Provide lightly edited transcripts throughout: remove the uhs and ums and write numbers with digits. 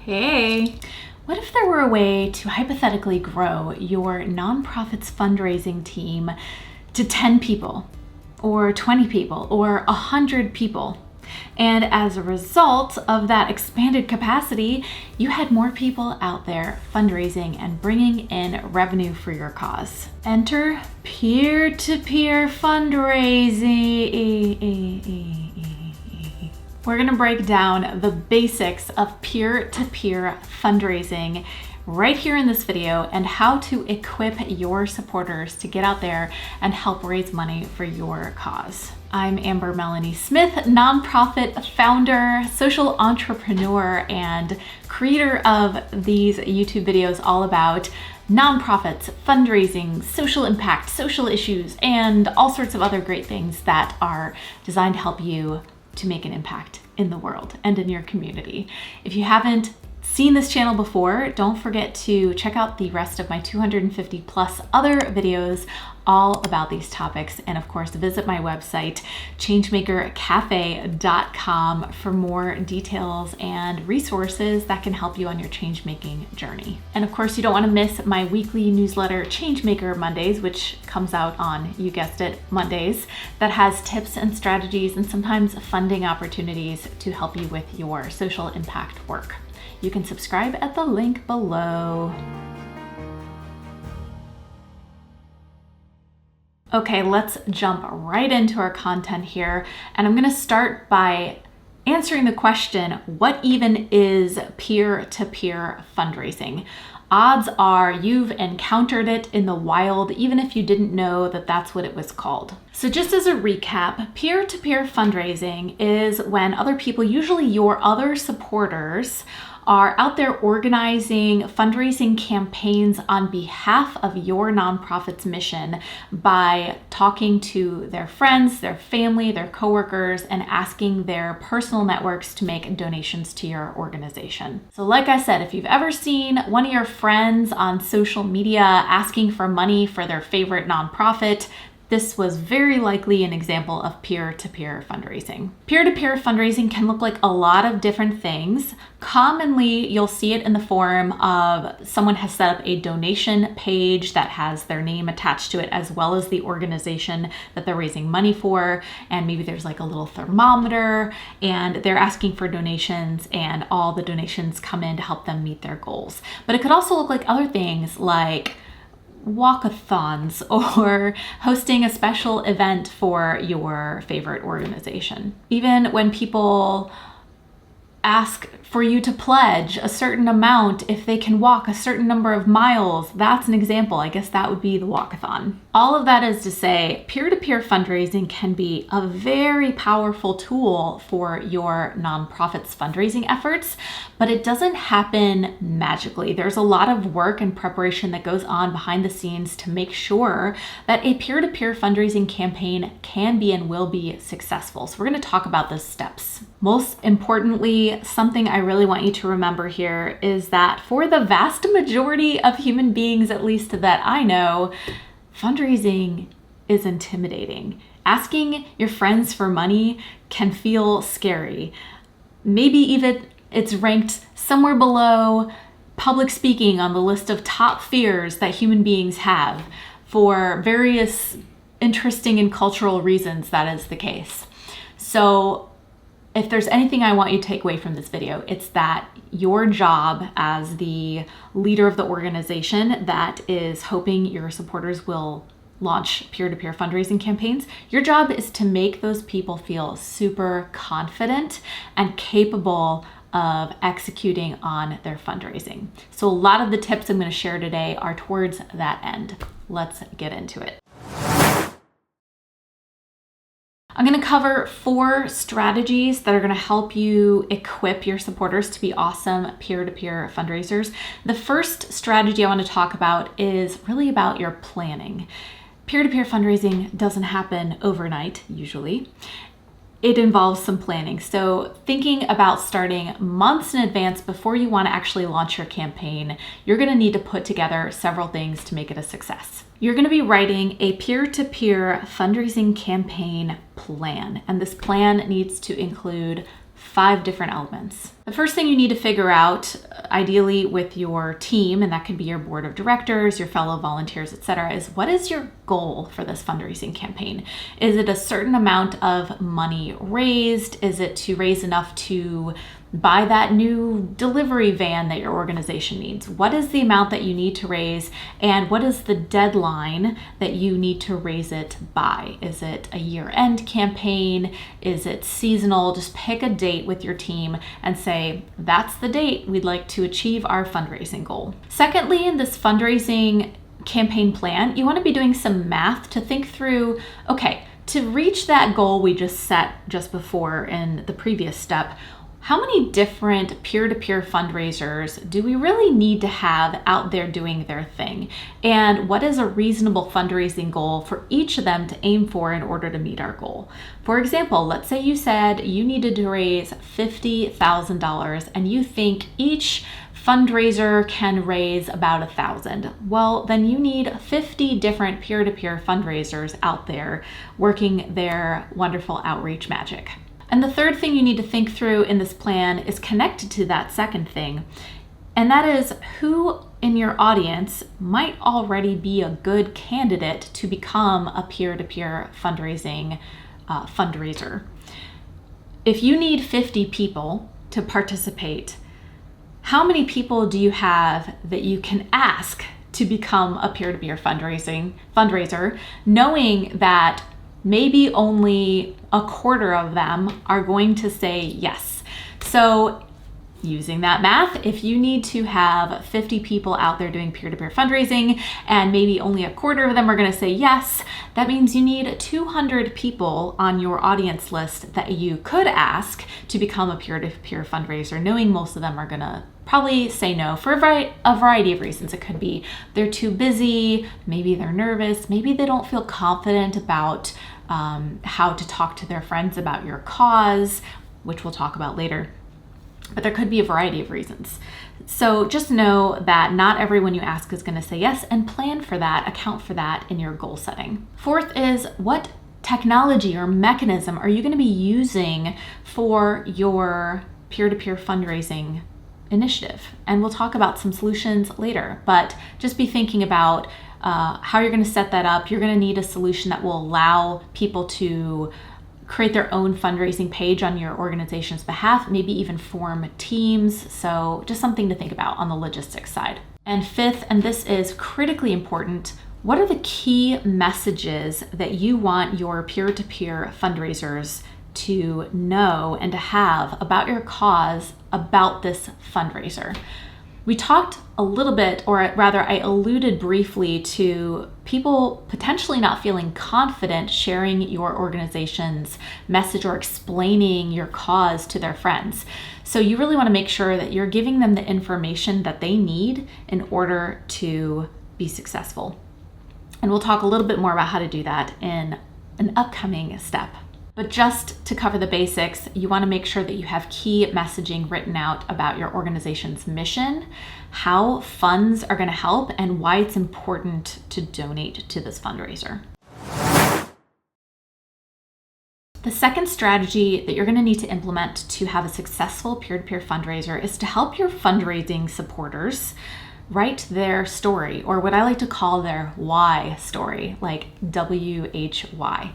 Hey! What if there were a way to hypothetically grow your nonprofit's fundraising team to 10 people, or 20 people, or 100 people? And as a result of that expanded capacity, you had more people out there fundraising and bringing in revenue for your cause. Enter peer-to-peer fundraising. We're gonna break down the basics of peer-to-peer fundraising right here in this video and how to equip your supporters to get out there and help raise money for your cause. I'm Amber Melanie Smith, nonprofit founder, social entrepreneur, and creator of these YouTube videos all about nonprofits, fundraising, social impact, social issues, and all sorts of other great things that are designed to help you to make an impact in the world and in your community. If you haven't seen this channel before, don't forget to check out the rest of my 250 plus other videos all about these topics. And of course, visit my website, changemakercafe.com, for more details and resources that can help you on your change-making journey. And of course, you don't want to miss my weekly newsletter, Changemaker Mondays, which comes out on, you guessed it, Mondays, that has tips and strategies and sometimes funding opportunities to help you with your social impact work. You can subscribe at the link below. Okay, let's jump right into our content here. And I'm gonna start by answering the question, what even is peer-to-peer fundraising? Odds are you've encountered it in the wild, even if you didn't know that that's what it was called. So just as a recap, peer-to-peer fundraising is when other people, usually your other supporters, are out there organizing fundraising campaigns on behalf of your nonprofit's mission by talking to their friends, their family, their coworkers, and asking their personal networks to make donations to your organization. So like I said, if you've ever seen one of your friends on social media asking for money for their favorite nonprofit, this was very likely an example of peer-to-peer fundraising. Peer-to-peer fundraising can look like a lot of different things. Commonly, you'll see it in the form of someone has set up a donation page that has their name attached to it, as well as the organization that they're raising money for. And maybe there's like a little thermometer and they're asking for donations, and all the donations come in to help them meet their goals. But it could also look like other things like walkathons or hosting a special event for your favorite organization. Even when people ask for you to pledge a certain amount if they can walk a certain number of miles, that's an example. I guess that would be the walkathon. All of that is to say, peer-to-peer fundraising can be a very powerful tool for your nonprofit's fundraising efforts, but it doesn't happen magically. There's a lot of work and preparation that goes on behind the scenes to make sure that a peer-to-peer fundraising campaign can be and will be successful. So we're going to talk about the steps. Most importantly, something I really want you to remember here is that for the vast majority of human beings, at least that I know, fundraising is intimidating. Asking your friends for money can feel scary. Maybe even it's ranked somewhere below public speaking on the list of top fears that human beings have. For various interesting and cultural reasons, that is the case. So if there's anything I want you to take away from this video, it's that your job as the leader of the organization that is hoping your supporters will launch peer-to-peer fundraising campaigns, your job is to make those people feel super confident and capable of executing on their fundraising. So a lot of the tips I'm going to share today are towards that end. Let's get into it. I'm going to cover 4 strategies that are going to help you equip your supporters to be awesome peer-to-peer fundraisers. The first strategy I want to talk about is really about your planning. Peer-to-peer fundraising doesn't happen overnight, usually. It involves some planning. So thinking about starting months in advance before you want to actually launch your campaign, you're going to need to put together several things to make it a success. You're going to be writing a peer-to-peer fundraising campaign plan, and this plan needs to include 5 different elements. The The first thing you need to figure out, ideally with your team, and that could be your board of directors, your fellow volunteers, etc., is what is your goal for this fundraising campaign? Is it a certain amount of money raised? Is it to raise enough to buy that new delivery van that your organization needs? What is the amount that you need to raise, and what is the deadline that you need to raise it by? Is it a year-end campaign? Is it seasonal? Just pick a date with your team and say, that's the date we'd like to achieve our fundraising goal. Secondly, in this fundraising campaign plan, you want to be doing some math to think through, okay, to reach that goal we just set just before in the previous step, how many different peer-to-peer fundraisers do we really need to have out there doing their thing? And what is a reasonable fundraising goal for each of them to aim for in order to meet our goal? For example, let's say you said you needed to raise $50,000 and you think each fundraiser can raise about $1,000. Well, then you need 50 different peer-to-peer fundraisers out there working their wonderful outreach magic. And the third thing you need to think through in this plan is connected to that second thing, and that is who in your audience might already be a good candidate to become a peer-to-peer fundraising fundraiser. If you need 50 people to participate, how many people do you have that you can ask to become a peer-to-peer fundraiser, knowing that maybe only a quarter of them are going to say yes? So using that math, if you need to have 50 people out there doing peer-to-peer fundraising and maybe only a quarter of them are going to say yes, that means you need 200 people on your audience list that you could ask to become a peer-to-peer fundraiser, knowing most of them are going to probably say no for a variety of reasons. It could be they're too busy, maybe they're nervous, maybe they don't feel confident about how to talk to their friends about your cause, which we'll talk about later. But there could be a variety of reasons. So just know that not everyone you ask is going to say yes, and plan for that, account for that in your goal setting. Fourth is, what technology or mechanism are you going to be using for your peer-to-peer fundraising initiative? And we'll talk about some solutions later, but just be thinking about how you're going to set that up. You're going to need a solution that will allow people to create their own fundraising page on your organization's behalf, maybe even form teams. So just something to think about on the logistics side. And fifth, and this is critically important, what are the key messages that you want your peer-to-peer fundraisers to know and to have about your cause, about this fundraiser? We talked a little bit, or rather I alluded briefly to people potentially not feeling confident sharing your organization's message or explaining your cause to their friends. So you really want to make sure that you're giving them the information that they need in order to be successful. And we'll talk a little bit more about how to do that in an upcoming step. But just to cover the basics, you want to make sure that you have key messaging written out about your organization's mission, how funds are going to help, and why it's important to donate to this fundraiser. The second strategy that you're going to need to implement to have a successful peer-to-peer fundraiser is to help your fundraising supporters write their story, or what I like to call their why story, like WHY.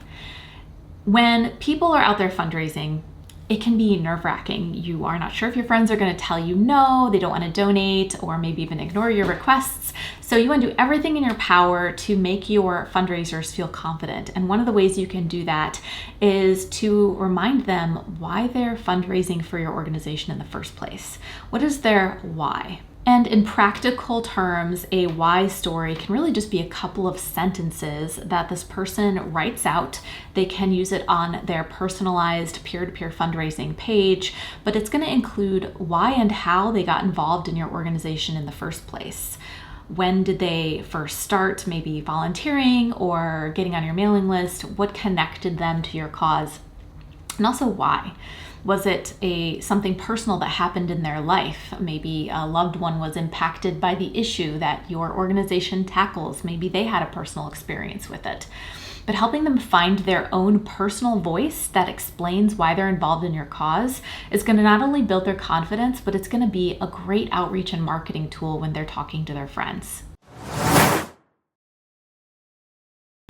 When people are out there fundraising, it can be nerve-wracking. You are not sure if your friends are going to tell you no, they don't want to donate, or maybe even ignore your requests. So you want to do everything in your power to make your fundraisers feel confident. And one of the ways you can do that is to remind them why they're fundraising for your organization in the first place. What is their why? And in practical terms, a why story can really just be a couple of sentences that this person writes out. They can use it on their personalized peer-to-peer fundraising page, but it's going to include why and how they got involved in your organization in the first place. When did they first start, maybe volunteering or getting on your mailing list? What connected them to your cause? And also why. Was it something personal that happened in their life? Maybe a loved one was impacted by the issue that your organization tackles. Maybe they had a personal experience with it. but helping them find their own personal voice that explains why they're involved in your cause is going to not only build their confidence, but it's going to be a great outreach and marketing tool when they're talking to their friends.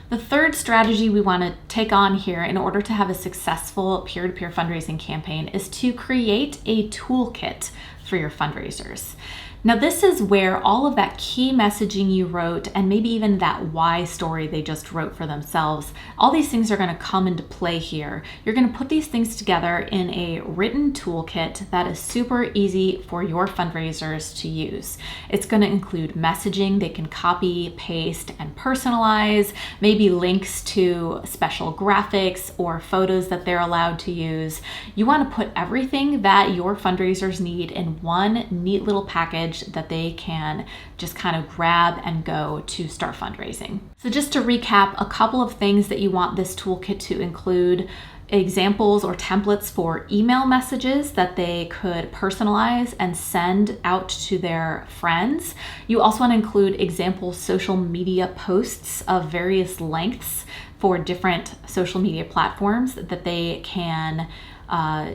The third strategy we want to take on here in order to have a successful peer-to-peer fundraising campaign is to create a toolkit for your fundraisers. Now, this is where all of that key messaging you wrote, and maybe even that why story they just wrote for themselves, all these things are going to come into play here. You're going to put these things together in a written toolkit that is super easy for your fundraisers to use. It's going to include messaging they can copy, paste, and personalize, maybe links to special graphics or photos that they're allowed to use. You want to put everything that your fundraisers need in one neat little package that they can just kind of grab and go to start fundraising. So just to recap, a couple of things that you want this toolkit to include: examples or templates for email messages that they could personalize and send out to their friends. You also want to include example social media posts of various lengths for different social media platforms that they can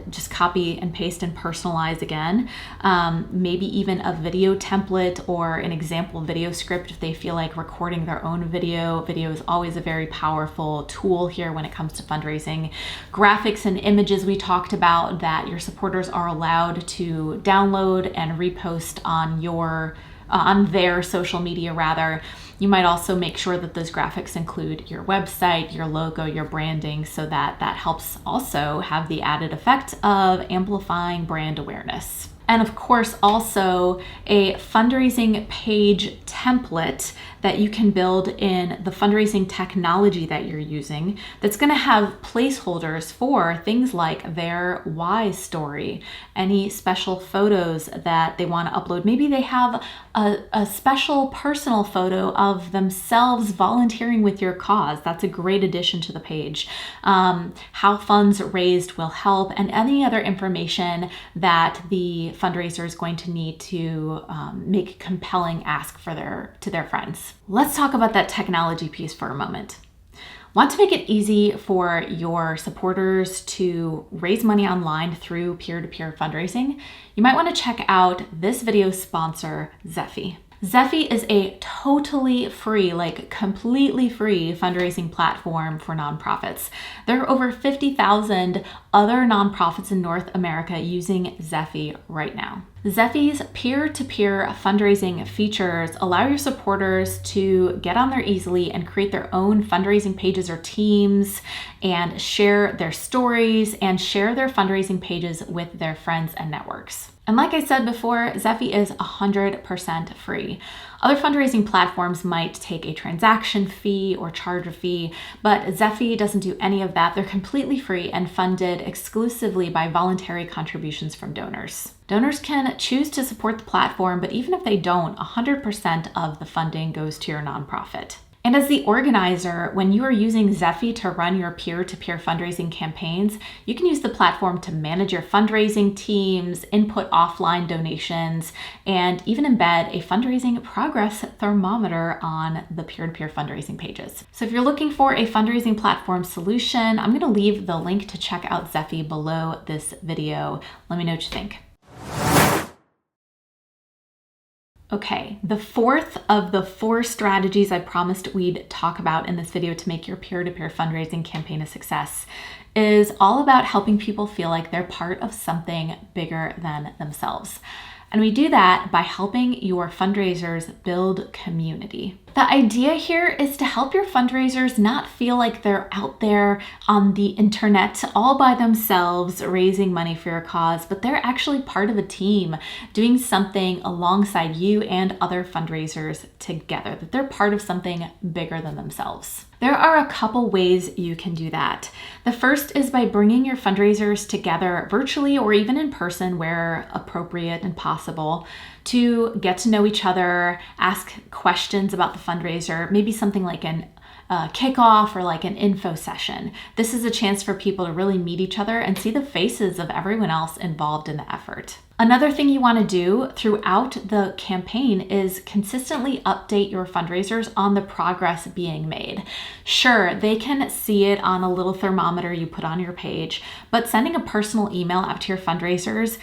just copy and paste and personalize again. Maybe even a video template or an example video script if they feel like recording their own video. Video is always a very powerful tool here when it comes to fundraising. Graphics and images we talked about that your supporters are allowed to download and repost on their social media rather. You might also make sure that those graphics include your website, your logo, your branding, so that helps also have the added effect of amplifying brand awareness. And of course, also a fundraising page template that you can build in the fundraising technology that you're using that's going to have placeholders for things like their why story, any special photos that they want to upload. Maybe they have a special personal photo of themselves volunteering with your cause. That's a great addition to the page. How funds raised will help, and any other information that the fundraiser is going to need to make a compelling ask to their friends. Let's talk about that technology piece for a moment. Want to make it easy for your supporters to raise money online through peer-to-peer fundraising? You might want to check out this video's sponsor, Zeffy. Zeffy is a totally free, like completely free fundraising platform for nonprofits. There are over 50,000 other nonprofits in North America using Zeffy right now. Zeffy's peer-to-peer fundraising features allow your supporters to get on there easily and create their own fundraising pages or teams and share their stories and share their fundraising pages with their friends and networks. And like I said before, Zeffy is 100% free. Other fundraising platforms might take a transaction fee or charge a fee, but Zeffy doesn't do any of that. They're completely free and funded exclusively by voluntary contributions from donors. Donors can choose to support the platform, but even if they don't, 100% of the funding goes to your nonprofit. And as the organizer, when you are using Zeffy to run your peer-to-peer fundraising campaigns, you can use the platform to manage your fundraising teams, input offline donations, and even embed a fundraising progress thermometer on the peer-to-peer fundraising pages. So if you're looking for a fundraising platform solution, I'm going to leave the link to check out Zeffy below this video. Let me know what you think. Okay, the fourth of the 4 strategies I promised we'd talk about in this video to make your peer-to-peer fundraising campaign a success is all about helping people feel like they're part of something bigger than themselves. And we do that by helping your fundraisers build community. The idea here is to help your fundraisers not feel like they're out there on the internet all by themselves raising money for your cause, but they're actually part of a team doing something alongside you and other fundraisers together, that they're part of something bigger than themselves. There are a couple ways you can do that. The first is by bringing your fundraisers together virtually or even in person where appropriate and possible to get to know each other, ask questions about the fundraiser, maybe something like an kickoff or like an info session. This is a chance for people to really meet each other and see the faces of everyone else involved in the effort. Another thing you want to do throughout the campaign is consistently update your fundraisers on the progress being made. Sure, they can see it on a little thermometer you put on your page, but sending a personal email out to your fundraisers,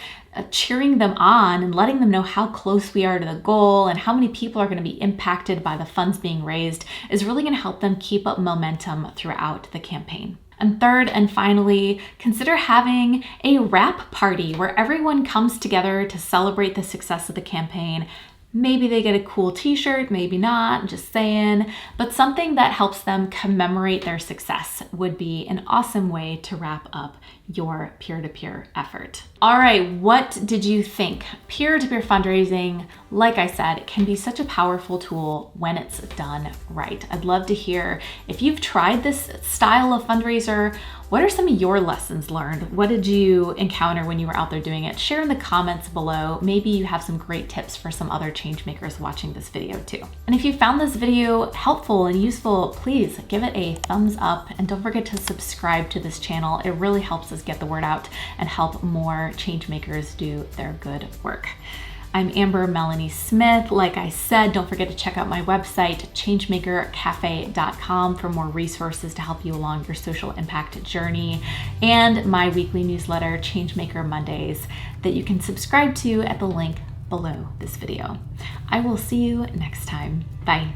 cheering them on and letting them know how close we are to the goal and how many people are going to be impacted by the funds being raised is really going to help them keep up momentum throughout the campaign. And third and finally, consider having a wrap party where everyone comes together to celebrate the success of the campaign. Maybe they get a cool t-shirt, maybe not, just saying, but something that helps them commemorate their success would be an awesome way to wrap up your peer-to-peer effort. All right, what did you think? Peer-to-peer fundraising, like I said, can be such a powerful tool when it's done right. I'd love to hear if you've tried this style of fundraiser. What are some of your lessons learned? What did you encounter when you were out there doing it? Share in the comments below. Maybe you have some great tips for some other change makers watching this video too. And if you found this video helpful and useful, please give it a thumbs up and don't forget to subscribe to this channel. It really helps us get the word out and help more change makers do their good work. I'm Amber Melanie Smith. Like I said, don't forget to check out my website, changemakercafe.com, for more resources to help you along your social impact journey, and my weekly newsletter, Changemaker Mondays, that you can subscribe to at the link below this video. I will see you next time. Bye.